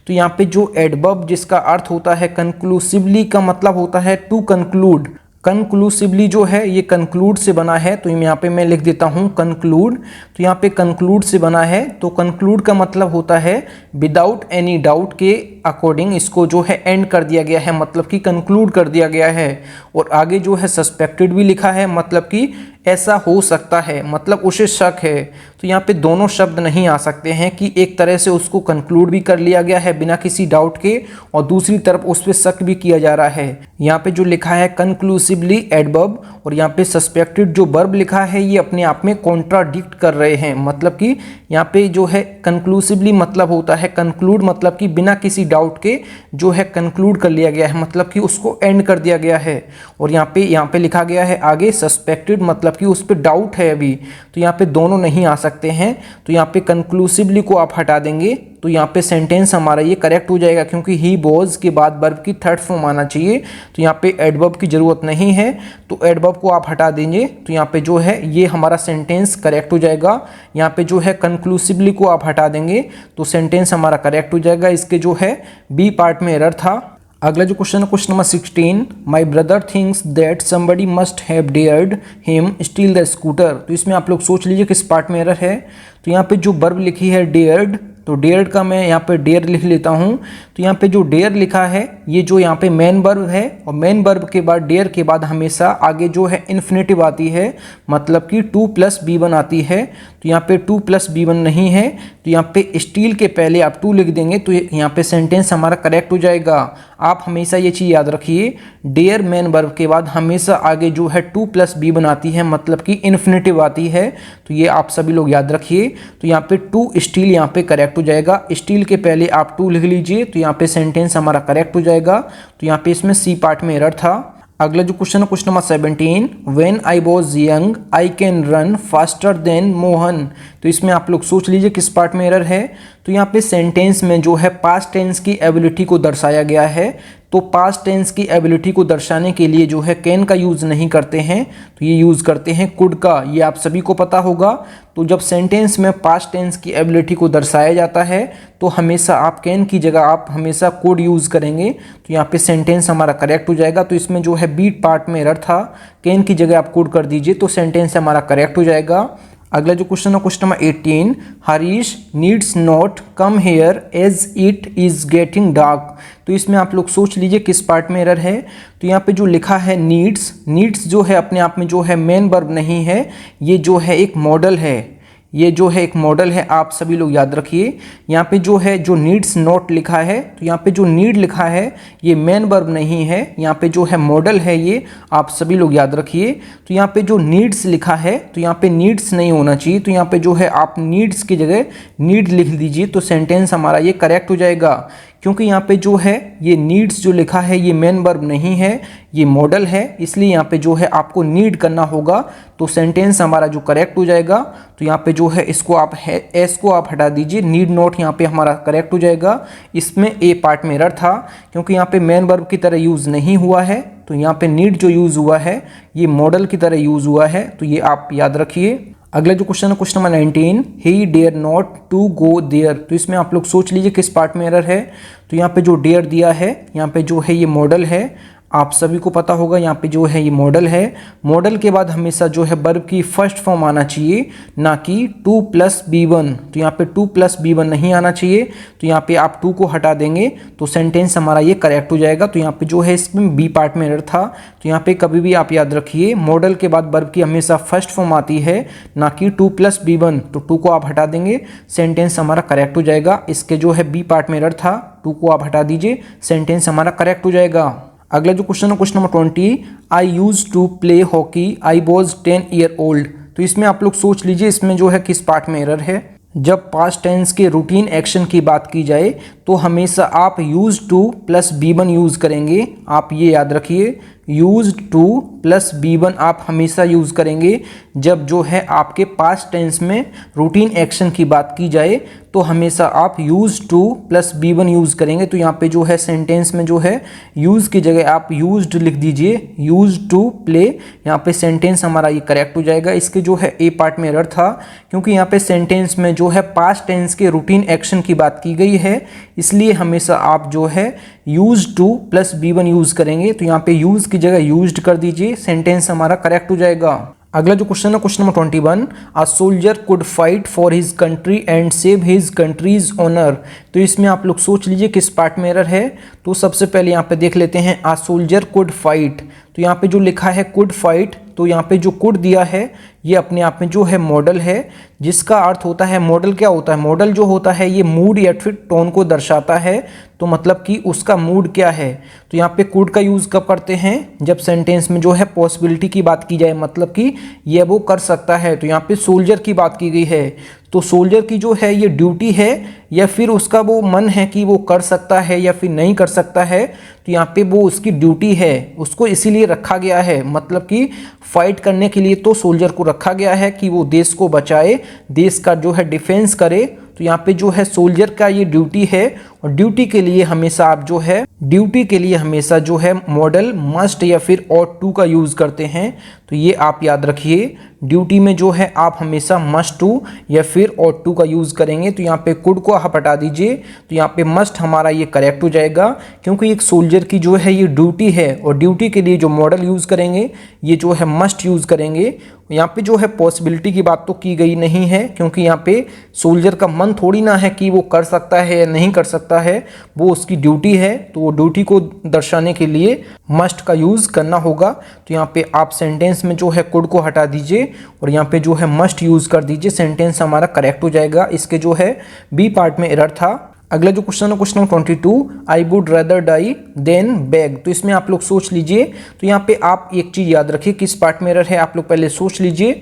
तो यहाँ पे जो एडवर्ब जिसका अर्थ होता है कंक्लूसिवली का मतलब होता है टू कंक्लूड। कंक्लूसिवली जो है ये कंक्लूड से बना है, तो यहाँ पे मैं लिख देता हूँ कंक्लूड। तो यहाँ पे कंक्लूड से बना है, तो कंक्लूड का मतलब होता है विदाउट एनी डाउट के अकॉर्डिंग इसको जो है एंड कर दिया गया है, मतलब कि कंक्लूड कर दिया गया है। और आगे जो है सस्पेक्टेड भी लिखा है, मतलब कि ऐसा हो सकता है, मतलब उसे शक है। तो यहाँ पे दोनों शब्द नहीं आ सकते हैं कि एक तरह से उसको कंक्लूड भी कर लिया गया है बिना किसी डाउट के और दूसरी तरफ उस पर शक भी किया जा रहा है। यहाँ पे जो लिखा है कंक्लूसिवली एडवर्ब और यहाँ पे सस्पेक्टेड जो वर्ब लिखा है ये अपने आप में कॉन्ट्राडिक्ट कर रहे हैं, मतलब कि यहाँ पे जो है कंक्लूसिवली मतलब होता है कंक्लूड, मतलब कि बिना किसी डाउट के जो है कंक्लूड कर लिया गया है, मतलब कि उसको एंड कर दिया गया है। और यहाँ पे लिखा गया है आगे सस्पेक्टेड, मतलब कि उस पर डाउट है अभी, तो यहाँ पे दोनों नहीं आ सकते हैं। तो यहाँ पे कंक्लूसिवली को आप हटा देंगे, तो यहाँ पे सेंटेंस हमारा ये करेक्ट हो जाएगा, क्योंकि ही वॉज के बाद वर्ब की थर्ड फॉर्म आना चाहिए। तो यहाँ पे एडवर्ब की ज़रूरत नहीं है, तो एडवर्ब को आप हटा देंगे, तो यहाँ पे जो है ये हमारा सेंटेंस करेक्ट हो जाएगा। यहाँ पे जो है कंक्लूसिवली को आप हटा देंगे तो सेंटेंस हमारा करेक्ट हो जाएगा। इसके जो है बी पार्ट में एरर था। अगला जो क्वेश्चन है question number 16, my brother thinks that somebody must have dared him steel the scooter. तो इसमें आप लोग सोच लीजिए किस पार्ट में एरर है। तो यहाँ पे जो वर्ब लिखी है डेयर्ड, तो डेयर्ड का मैं यहाँ पे डेयर लिख लेता हूँ। तो यहाँ पे जो डेयर लिखा है ये जो यहाँ पे मेन वर्ब है, और मेन वर्ब के बाद डेयर के बाद हमेशा आगे जो है इन्फिनेटिव आती है, मतलब कि 2 + B1 आती है। तो यहाँ पे 2 + B1 नहीं है, तो यहाँ पे स्टील के पहले आप 2 लिख देंगे तो यहाँ पे सेंटेंस हमारा करेक्ट हो जाएगा। आप हमेशा ये चीज़ याद रखिए, डेयर मेन वर्ब के बाद हमेशा आगे जो है 2 + B1 आती है, मतलब कि इन्फिनेटिव आती है। तो ये आप सभी लोग याद रखिए। तो यहाँ पे 2 स्टील यहाँ पे करेक्ट हो जाएगा। स्टील के पहले आप 2 लिख लीजिए तो यहाँ पे सेंटेंस हमारा करेक्ट हो जाएगा। तो यहाँ पे इसमें सी पार्ट में एरर था। अगला जो क्वेश्चन है question number 17, when I was young I can run faster than Mohan. तो इसमें आप लोग सोच लीजिए किस पार्ट में एरर है। तो यहाँ पे सेंटेंस में जो है पास्ट टेंस की एबिलिटी को दर्शाया गया है। तो पास्ट टेंस की एबिलिटी को दर्शाने के लिए जो है कैन का यूज़ नहीं करते हैं, तो ये यूज़ करते हैं कुड का। ये आप सभी को पता होगा। तो जब सेंटेंस में पास्ट टेंस की एबिलिटी को दर्शाया जाता है तो हमेशा आप कैन की जगह आप हमेशा कुड यूज़ करेंगे। तो यहाँ पे सेंटेंस हमारा करेक्ट हो जाएगा। तो इसमें जो है बी पार्ट में एरर था, कैन की जगह आप कुड कर दीजिए तो सेंटेंस हमारा करेक्ट हो जाएगा। अगला जो क्वेश्चन है question number 18, Harish needs not come here as it is getting dark. तो इसमें आप लोग सोच लीजिए किस पार्ट में एरर है। तो यहाँ पे जो लिखा है नीड्स जो है अपने आप में जो है मेन वर्ब नहीं है, ये जो है एक मॉडल है। ये जो है एक मॉडल है, आप सभी लोग याद रखिए। यहाँ पे जो है जो नीड्स नॉट लिखा है, तो यहाँ पे जो नीड लिखा है ये मेन वर्ब नहीं है, यहाँ पे जो है मॉडल है, ये आप सभी लोग याद रखिए। तो यहाँ पे जो नीड्स लिखा है तो यहाँ पे नीड्स नहीं होना चाहिए। तो यहाँ पे जो है आप नीड्स की जगह नीड लिख दीजिए तो सेंटेंस हमारा ये करेक्ट हो जाएगा। क्योंकि यहाँ पे जो है ये नीड्स जो लिखा है ये मेन वर्ब नहीं है, ये मॉडल है, इसलिए यहाँ पे जो है आपको नीड करना होगा तो सेंटेंस हमारा जो करेक्ट हो जाएगा। तो यहाँ पे जो है इसको आप एस को आप हटा दीजिए, नीड नॉट यहाँ पे हमारा करेक्ट हो जाएगा। इसमें ए पार्ट में एरर था क्योंकि यहाँ पे मेन वर्ब की तरह यूज़ नहीं हुआ है। तो यहाँ पे नीड जो यूज़ हुआ है ये मॉडल की तरह यूज़ हुआ है, तो ये आप याद रखिए। अगला जो क्वेश्चन है question number 19, he dare not to go there. तो इसमें आप लोग सोच लीजिए किस पार्ट में एरर है। तो यहाँ पे जो डेयर दिया है यहाँ पे जो है ये मॉडल है, आप सभी को पता होगा। यहाँ पे जो है ये मॉडल है, मॉडल के बाद हमेशा जो है वर्ब की फर्स्ट फॉर्म आना चाहिए, ना कि 2 + B1। तो यहाँ पे 2 + B1 नहीं आना चाहिए, तो यहाँ पे आप 2 को हटा देंगे तो सेंटेंस हमारा ये करेक्ट हो जाएगा। तो यहाँ पे जो है इसमें बी पार्ट में एरर था। तो यहाँ पे कभी भी आप याद रखिए मॉडल के बाद वर्ब की हमेशा फर्स्ट फॉर्म आती है, ना कि 2 + B1। तो 2 को आप हटा देंगे, सेंटेंस हमारा करेक्ट हो जाएगा। इसके जो है बी पार्ट में एरर था, 2 को आप हटा दीजिए, सेंटेंस हमारा करेक्ट हो जाएगा। अगला जो क्वेश्चन है question number 20, I use to play hockey I was 10 year old. तो इसमें आप लोग सोच लीजिए इसमें जो है किस पार्ट में एरर है। जब पास्ट टेंस के रूटीन एक्शन की बात की जाए तो हमेशा आप यूज टू + B1 यूज़ करेंगे। आप ये याद रखिए, यूज टू + B1 आप हमेशा यूज़ करेंगे। जब जो है आपके पास्ट टेंस में रूटीन एक्शन की बात की जाए तो हमेशा आप यूज टू + B1 यूज़ करेंगे। तो यहाँ पे जो है सेंटेंस में जो है यूज़ की जगह आप यूज्ड लिख दीजिए, यूज टू प्ले। यहाँ पे सेंटेंस हमारा ये करेक्ट हो जाएगा। इसके जो है ए पार्ट में एरर था क्योंकि यहाँ पे सेंटेंस में जो है पास्ट टेंस के रूटीन एक्शन की बात की गई है, इसलिए हमेशा आप जो है यूज टू + B1 यूज़ करेंगे। तो यहाँ पे यूज़ की जगह यूज्ड कर दीजिए, सेंटेंस हमारा करेक्ट हो जाएगा। अगला जो क्वेश्चन है question number 21, a soldier could fight for his country and save his country's honour. तो इसमें आप लोग सोच लीजिए किस पार्ट में एरर है। तो सबसे पहले यहाँ पे देख लेते हैं, अ सोल्जर कुड फाइट। तो यहाँ पे जो लिखा है कुड फाइट, तो यहाँ पे जो कुड दिया है ये अपने आप में जो है मॉडल है, जिसका अर्थ होता है, मॉडल क्या होता है, मॉडल जो होता है ये मूड या फिर टोन को दर्शाता है। तो मतलब कि उसका मूड क्या है। तो यहाँ पे कुड का यूज़ कब करते हैं, जब सेंटेंस में जो है पॉसिबिलिटी की बात की जाए, मतलब कि ये वो कर सकता है। तो यहाँ पे सोल्जर की बात की गई है, तो सोल्जर की जो है ये ड्यूटी है या फिर उसका वो मन है कि वो कर सकता है या फिर नहीं कर सकता है। तो यहाँ पे वो उसकी ड्यूटी है, उसको इसीलिए रखा गया है, मतलब कि फाइट करने के लिए तो सोल्जर को रखा गया है कि वो देश को बचाए, देश का जो है डिफेंस करे। तो यहाँ पे जो है सोल्जर का ये ड्यूटी है, और ड्यूटी के लिए हमेशा आप जो है जो है मॉडल मस्ट या फिर ऑट टू का यूज़ करते हैं। तो ये आप याद रखिए, ड्यूटी में जो है आप हमेशा मस्ट टू या फिर ऑट टू का यूज़ करेंगे। तो यहाँ पे कुड को आप हटा दीजिए, तो यहाँ पे मस्ट हमारा ये करेक्ट हो जाएगा, क्योंकि एक सोल्जर की जो है ये ड्यूटी है, और ड्यूटी के लिए जो मॉडल यूज़ करेंगे ये जो है मस्ट यूज़ करेंगे। यहाँ पे जो है पॉसिबिलिटी की बात तो की गई नहीं है, क्योंकि यहाँ पे सोल्जर का कॉमन थोड़ी ना है कि वो कर सकता है या नहीं कर सकता है, वो उसकी ड्यूटी है, तो वो ड्यूटी को दर्शाने के लिए मस्ट का यूज़ करना होगा। तो यहाँ पे आप सेंटेंस में जो है कुड को हटा दीजिए और यहाँ पे जो है मस्ट यूज़ कर दीजिए, सेंटेंस हमारा करेक्ट हो जाएगा। इसके जो है बी पार्ट में एरर था। अगला जो क्वेश्चन है question number 22, I would rather die than beg. तो इसमें आप लोग सोच लीजिए। तो यहाँ पे आप एक चीज़ याद रखिए, किस पार्ट में एरर है आप लोग पहले सोच लीजिए।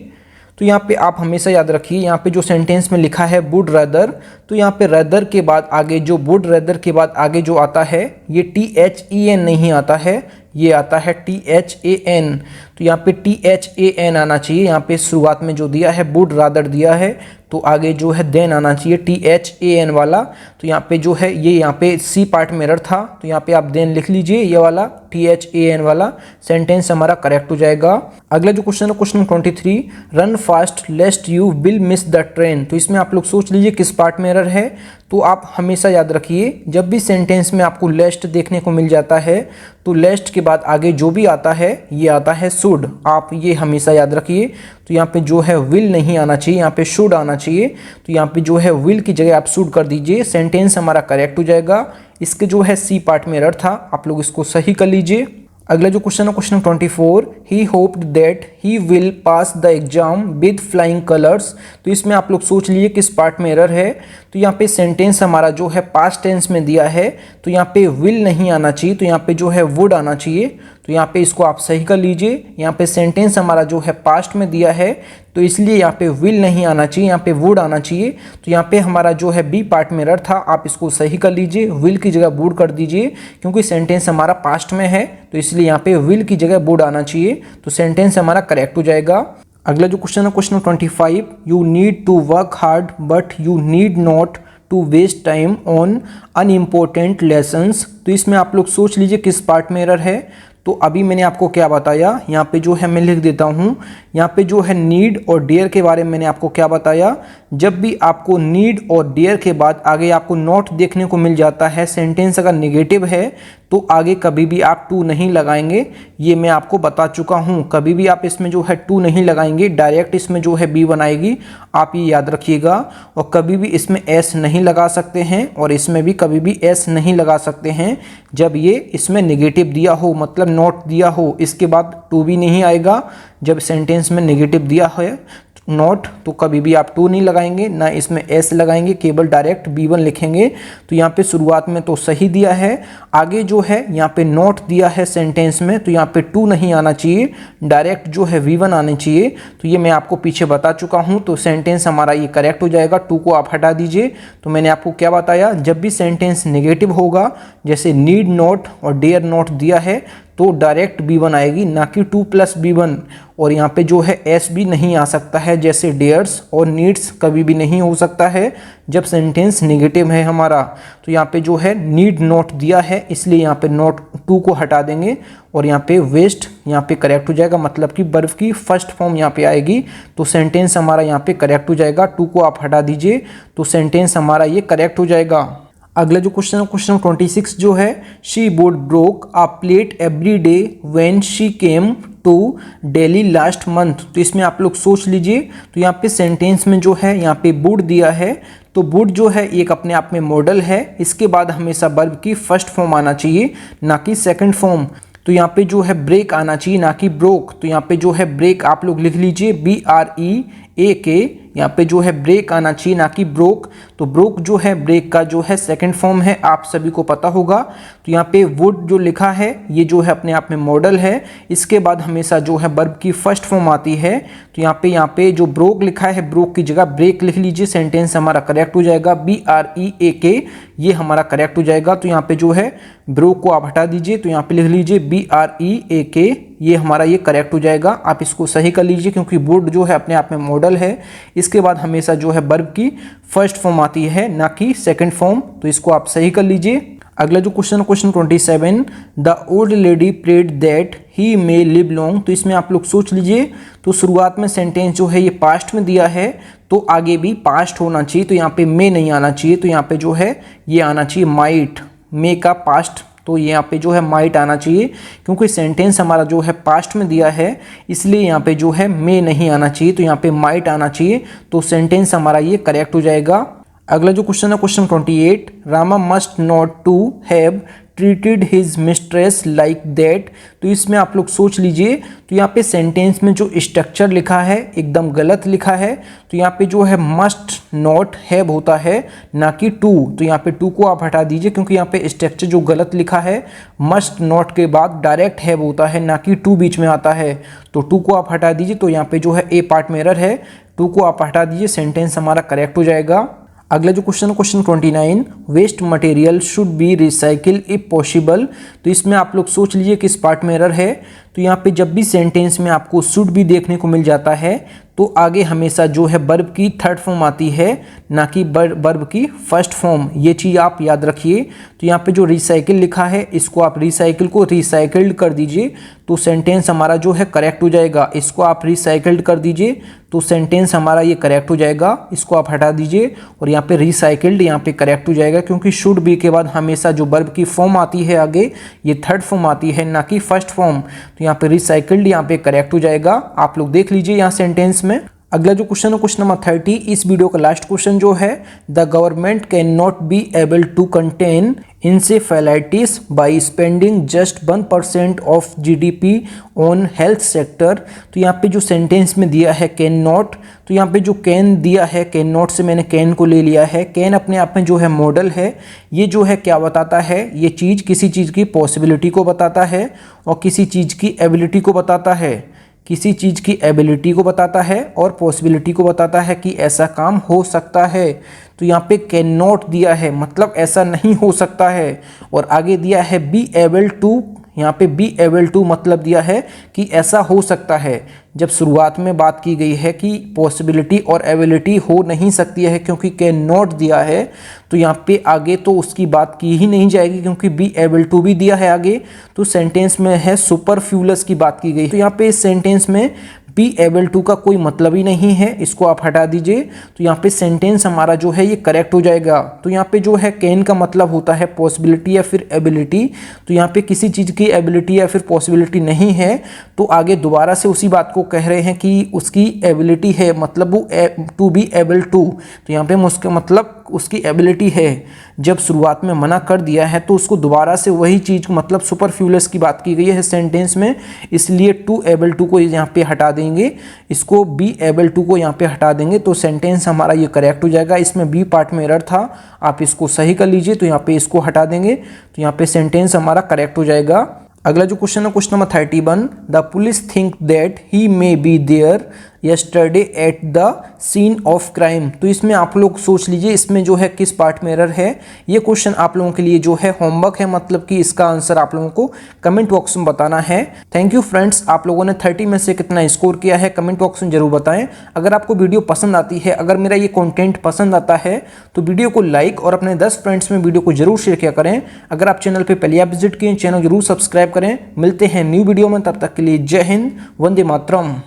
तो यहाँ पे आप हमेशा याद रखिए, यहाँ पे जो सेंटेंस में लिखा है वुड रेदर, तो यहाँ पे रेदर के बाद आगे जो वुड रेदर के बाद आगे जो आता है ये THEN नहीं आता है, ये आता है THAN। तो यहाँ पे THAN आना चाहिए। यहाँ पे शुरुआत में जो दिया है वुड रादर दिया है, तो आगे जो है देन आना चाहिए THAN वाला। तो यहाँ पे जो है ये यहाँ पे सी पार्ट में एरर था, तो यहाँ पे आप देन लिख लीजिए ये वाला THAN वाला, सेंटेंस हमारा करेक्ट हो जाएगा। अगला जो क्वेश्चन है question 23, run fast लेस्ट you will miss the train. तो इसमें आप लोग सोच लीजिए किस पार्ट में एरर है। तो आप हमेशा याद रखिए, जब भी सेंटेंस में आपको लेस्ट देखने को मिल जाता है तो लेस्ट के बाद आगे जो भी आता है ये आता है शुड, आप ये हमेशा याद रखिए। तो यहाँ पे जो है विल नहीं आना चाहिए, यहाँ पे शुड आना चाहिए। तो यहाँ पे जो है विल की जगह आप शुड कर दीजिए, सेंटेंस हमारा करेक्ट हो जाएगा। इसके जो है सी पार्ट में एरर था, आप लोग इसको सही कर लीजिए। अगला जो क्वेश्चन है question 24, he hoped that he will pass the exam with flying colours. तो इसमें आप लोग सोच लीजिए किस पार्ट में एरर है। तो यहाँ पे सेंटेंस हमारा जो है पास्ट टेंस में दिया है, तो यहाँ पे विल नहीं आना चाहिए, तो यहाँ पे जो है वुड आना चाहिए। तो यहाँ पे इसको आप सही कर लीजिए। यहाँ पे सेंटेंस हमारा जो है पास्ट में दिया है, तो इसलिए यहाँ पे विल नहीं आना चाहिए, यहाँ पे वुड आना चाहिए। तो यहाँ पे हमारा जो है बी पार्ट में एरर था, आप इसको सही कर लीजिए, विल की जगह वुड कर दीजिए, क्योंकि सेंटेंस हमारा पास्ट में है, तो इसलिए यहाँ पे विल की जगह वुड आना चाहिए, तो सेंटेंस हमारा करेक्ट हो जाएगा। अगला जो क्वेश्चन है question 25, you need to work hard but you need not to waste time on unimportant lessons. तो इसमें आप लोग सोच लीजिए किस पार्ट में एरर है। तो अभी मैंने आपको क्या बताया, यहाँ पे जो है मैं लिख देता हूँ, यहाँ पे जो है नीड और डेयर के बारे में मैंने आपको क्या बताया। जब भी आपको नीड और डेयर के बाद आगे आपको नॉट देखने को मिल जाता है, सेंटेंस अगर नेगेटिव है तो आगे कभी भी आप टू नहीं लगाएंगे, ये मैं आपको बता चुका हूँ। कभी भी आप इसमें जो है टू नहीं लगाएंगे, डायरेक्ट इसमें जो है बी बनाएगी, आप ये याद रखिएगा। और कभी भी इसमें एस नहीं लगा सकते हैं और इसमें भी कभी भी एस नहीं लगा सकते हैं जब ये इसमें नेगेटिव दिया हो, मतलब नॉट दिया हो, इसके बाद टू भी नहीं आएगा। जब सेंटेंस में नेगेटिव दिया है नॉट, तो कभी भी आप टू नहीं लगाएंगे, ना इसमें एस लगाएंगे, केवल डायरेक्ट B1 लिखेंगे। तो यहाँ पे शुरुआत में तो सही दिया है, आगे जो है यहाँ पे नॉट दिया है सेंटेंस में, तो यहाँ पे टू नहीं आना चाहिए, डायरेक्ट जो है V1 आने चाहिए। तो ये मैं आपको पीछे बता चुका हूँ, तो सेंटेंस हमारा ये करेक्ट हो जाएगा। टू को आप हटा दीजिए। तो मैंने आपको क्या बताया, जब भी सेंटेंस नेगेटिव होगा, जैसे नीड नॉट और डेयर नॉट दिया है, तो डायरेक्ट B1 आएगी, ना कि 2 + B1। और यहाँ पे जो है एस भी नहीं आ सकता है, जैसे डेयर्स और नीड्स कभी भी नहीं हो सकता है जब सेंटेंस नेगेटिव है हमारा। तो यहाँ पे जो है नीड नॉट दिया है, इसलिए यहाँ पे नॉट टू को हटा देंगे और यहाँ पे वेस्ट यहाँ पे करेक्ट हो जाएगा, मतलब कि वर्ब की फर्स्ट फॉर्म यहाँ पे आएगी, तो सेंटेंस हमारा यहाँ पे करेक्ट हो जाएगा। टू को आप हटा दीजिए, तो सेंटेंस हमारा ये करेक्ट हो जाएगा। अगला जो क्वेश्चन है क्वेश्चन 26 जो है, she would broke a plate every day when she came to Delhi last month. तो इसमें आप लोग सोच लीजिए। तो यहाँ पे सेंटेंस में जो है यहाँ पे वुड दिया है, तो वुड जो है एक अपने आप में मॉडल है, इसके बाद हमेशा वर्ब की फर्स्ट फॉर्म आना चाहिए, ना कि सेकंड फॉर्म। तो यहाँ पे जो है ब्रेक आना चाहिए, ना कि ब्रोक। तो यहाँ पे जो है ब्रेक आप लोग लिख लीजिए BREAK, यहाँ पे जो है ब्रेक आना चाहिए, ना कि ब्रोक। तो ब्रोक जो है ब्रेक का जो है सेकंड फॉर्म है, आप सभी को पता होगा। तो यहाँ पे वुड जो लिखा है ये जो है अपने आप में मॉडल है, इसके बाद हमेशा जो है वर्ब की फर्स्ट फॉर्म आती है। तो यहाँ पे जो ब्रोक लिखा है, ब्रोक की जगह ब्रेक लिख लीजिए, सेंटेंस हमारा करेक्ट हो जाएगा। BREAK ये हमारा करेक्ट हो जाएगा। तो यहाँ पे जो है ब्रोक को आप हटा दीजिए, तो यहाँ पे लिख लीजिए BREAK, ये हमारा ये करेक्ट हो जाएगा। आप इसको सही कर लीजिए, क्योंकि वुड जो है अपने आप में मॉडल है, इसके बाद हमेशा जो है वर्ब की फर्स्ट फॉर्म आती है, ना कि सेकंड फॉर्म। तो इसको आप सही कर लीजिए। अगला जो question question 27, the old lady prayed that he may live long. तो इसमें आप लोग सोच लीजिए। तो शुरुआत में सेंटेंस जो है ये पास्ट में दिया है, तो आगे भी पास्ट होना चाहिए, तो यहाँ पे मे नहीं आना चाहिए, तो यहाँ पे जो है ये आना चाहिए माइट, मे का पास्ट। तो यहाँ पे जो है माइट आना चाहिए, क्योंकि सेंटेंस हमारा जो है पास्ट में दिया है, इसलिए यहाँ पे जो है मे नहीं आना चाहिए, तो यहाँ पे माइट आना चाहिए। तो सेंटेंस हमारा ये करेक्ट हो जाएगा। अगला जो क्वेश्चन है question 28, Rama must not to have treated his mistress like that. तो इसमें आप लोग सोच लीजिए, तो यहाँ पे सेंटेंस में जो स्ट्रक्चर लिखा है एकदम गलत लिखा है। तो यहाँ पे जो है मस्ट नॉट हैव होता है, ना कि टू। तो यहाँ पे टू को आप हटा दीजिए, क्योंकि यहाँ पे स्ट्रक्चर जो गलत लिखा है, मस्ट नॉट के बाद डायरेक्ट हैव होता है, ना कि टू बीच में आता है। तो टू को आप हटा दीजिए, तो यहाँ पे जो है ए पार्ट में एरर है, टू को आप हटा दीजिए, सेंटेंस हमारा करेक्ट हो जाएगा। अगला जो क्वेश्चन है question 29, waste material should be recycle if possible. तो इसमें आप लोग सोच लीजिए किस पार्ट में एरर है। तो यहाँ पे जब भी सेंटेंस में आपको शुड भी देखने को मिल जाता है, तो आगे हमेशा जो है वर्ब की थर्ड फॉर्म आती है, ना कि वर्ब की फर्स्ट फॉर्म। ये चीज़ आप याद रखिए। तो यहाँ पे जो रिसाइकिल लिखा है, इसको आप रिसाइकिल को रिसाइकिल्ड कर दीजिए, तो सेंटेंस हमारा जो है करेक्ट हो जाएगा। इसको आप रिसाइकिल्ड कर दीजिए, तो सेंटेंस हमारा ये करेक्ट हो जाएगा। इसको आप हटा दीजिए और यहाँ पे रिसाइकिल्ड यहाँ पे करेक्ट हो जाएगा, क्योंकि शुड बी के बाद हमेशा जो वर्ब की फॉर्म आती है आगे, ये थर्ड फॉर्म आती है, ना कि फर्स्ट फॉर्म। तो यहाँ पे रिसाइकिल्ड यहाँ पे करेक्ट हो जाएगा। आप लोग देख लीजिए यहाँ सेंटेंस में। अगला जो क्वेश्चन है क्वेश्चन नंबर 30, इस वीडियो का लास्ट क्वेश्चन जो है, the government can not be able to contain encephalitis by spending just 1% of GDP on health sector. तो यहाँ पे जो सेंटेंस में दिया है कैन नॉट, तो यहाँ पे जो कैन दिया है, कैन नॉट से मैंने कैन को ले लिया है। कैन अपने आप में जो है मॉडल है, ये जो है क्या बताता है, ये चीज़ किसी चीज़ की पॉसिबिलिटी को बताता है और किसी चीज़ की एबिलिटी को बताता है। किसी चीज़ की एबिलिटी को बताता है और पॉसिबिलिटी को बताता है कि ऐसा काम हो सकता है। तो यहाँ पे कैन नॉट दिया है, मतलब ऐसा नहीं हो सकता है। और आगे दिया है बी एबल टू, यहाँ पे बी एबल टू मतलब दिया है कि ऐसा हो सकता है। जब शुरुआत में बात की गई है कि पॉसिबिलिटी और एबिलिटी हो नहीं सकती है, क्योंकि कैन नॉट दिया है, तो यहाँ पे आगे तो उसकी बात की ही नहीं जाएगी, क्योंकि बी एबल टू भी दिया है आगे। तो सेंटेंस में है सुपरफ्यूलस की बात की गई। तो यहाँ पे इस सेंटेंस में बी एबल टू का कोई मतलब ही नहीं है, इसको आप हटा दीजिए। तो यहाँ पे सेंटेंस हमारा जो है ये करेक्ट हो जाएगा। तो यहाँ पे जो है कैन का मतलब होता है पॉसिबिलिटी या फिर एबिलिटी। तो यहाँ पे किसी चीज़ की एबिलिटी या फिर पॉसिबिलिटी नहीं है, तो आगे दोबारा से उसी बात को कह रहे हैं कि उसकी एबिलिटी है, मतलब वो टू बी एबल टू। तो यहाँ पे उसका मतलब उसकी एबिलिटी है। जब शुरुआत में मना कर दिया है, तो उसको दोबारा से वही चीज़, मतलब सुपरफ्यूलस की बात की गई है सेंटेंस में, इसलिए टू एबल टू को यहाँ पे हटा देंगे, इसको बी एबल टू को यहाँ पे हटा देंगे, तो सेंटेंस हमारा ये करेक्ट हो जाएगा। इसमें बी पार्ट में एरर था, आप इसको सही कर लीजिए। तो यहाँ पे इसको हटा देंगे, तो यहाँ पे सेंटेंस हमारा करेक्ट हो जाएगा। अगला जो क्वेश्चन है question number 31, the police think that he may be there yesterday at the scene of crime. तो इसमें आप लोग सोच लीजिए, इसमें जो है किस पार्ट में एरर है। ये क्वेश्चन आप लोगों के लिए जो है होमवर्क है, मतलब कि इसका आंसर आप लोगों को कमेंट बॉक्स में बताना है। थैंक यू फ्रेंड्स, आप लोगों ने 30 में से कितना स्कोर किया है कमेंट बॉक्स में जरूर बताएं। अगर आपको वीडियो पसंद आती है, अगर मेरा ये कंटेंट पसंद आता है, तो वीडियो को लाइक और अपने 10 फ्रेंड्स में वीडियो को जरूर शेयर किया करें। अगर आप चैनल पर पहले आप विजिट किए, चैनल जरूर सब्सक्राइब करें। मिलते हैं न्यू वीडियो में, तब तक के लिए जय हिंद, वंदे मातरम।